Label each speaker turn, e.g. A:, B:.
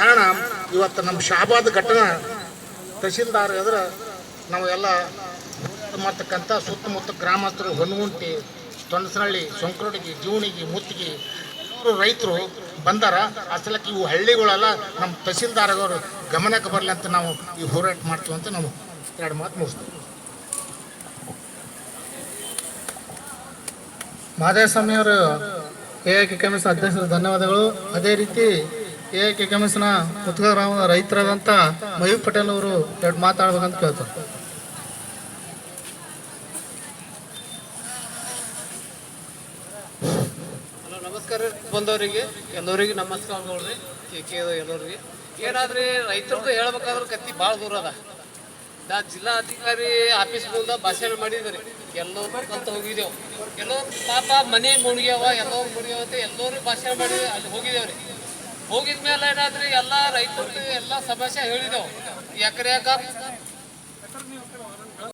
A: ಕಾರಣ ಇವತ್ತು ನಮ್ಮ ಶಾಬಾದ್ ಘಟನೆ ತಹಸೀಲ್ದಾರ್ ಎದುರು ನಾವು ಎಲ್ಲ ಮಾಡ್ತಕ್ಕಂಥ ಸುತ್ತಮುತ್ತ ಗ್ರಾಮಸ್ಥರು ಹೊನ್ಗುಂಟಿ, ತೊಂಡಸನಹಳ್ಳಿ, ಸೊಂಕರೋಡಿಗೆ, ಜೀವಣಿಗೆ, ಮುತ್ತಿಗೆ ಎಲ್ಲರೂ ರೈತರು ಬಂದಾರ. ಅಸಲಕ್ಕೆ ಇವು ಹಳ್ಳಿಗಳೆಲ್ಲ ನಮ್ಮ ತಹಸೀಲ್ದಾರ್ ಅವರು ಗಮನಕ್ಕೆ ಬರಲಿ ಅಂತ ನಾವು ಈ ಹೋರಾಟ ಮಾಡ್ತೀವಿ ಅಂತ ನಾವು ಎರಡು ಮಾತು ಮುಗಿಸ್ತೀವಿ.
B: ಮಾದೇಸ್ವಾಮಿಯವರು AIKKMS ಅಧ್ಯಕ್ಷರು ಧನ್ಯವಾದಗಳು. ಅದೇ ರೀತಿ AIKKMSನ ಮುತ್ಗ ಗ್ರಾಮದ ರೈತರಾದಂಥ ಮಯೂರ್ ಪಟೇಲ್ ಅವರು ಎರಡು ಮಾತಾಡ್ಬೇಕಂತ ಕೇಳ್ತಾರೆ.
C: ನಮಸ್ಕಾರ ಬಂದವರಿಗೆ ಎಲ್ಲರಿಗೆ ನಮಸ್ಕಾರಗಳು ರೀ. ಎಲ್ಲರಿಗೆ ಏನಾದ್ರಿ ರೈತರದ್ದು ಹೇಳ್ಬೇಕಾದ್ರೆ ಕತ್ತಿ ಭಾಳ ದೂರ ಅದ. ನಾ ಜಿಲ್ಲಾಧಿಕಾರಿ ಆಫೀಸ್ ಮುಂದೆ ಭಾಷಣ ಮಾಡಿದ್ರಿ, ಎಲ್ಲರೂ ಅಂತ ಹೋಗಿದ್ದೇವೆ. ಎಲ್ಲೋ ಪಾಪ ಮನೆ ಮುಳುಗ್ಯಾವ, ಎಲ್ಲೋ ಮುಳುಗ್ಯಾವ ಅಂತ ಎಲ್ಲರೂ ಭಾಷಣ ಮಾಡಿ ಅಲ್ಲಿ ಹೋಗಿದ್ದೇವ್ರಿ. ಹೋಗಿದ ಮೇಲೆ ಏನಾದ್ರಿ ಎಲ್ಲ ರೈತರಿಗೆ ಎಲ್ಲ ಸಮಸ್ಯೆ ಹೇಳಿದೆವು. ಎಕರೆಯಾಗ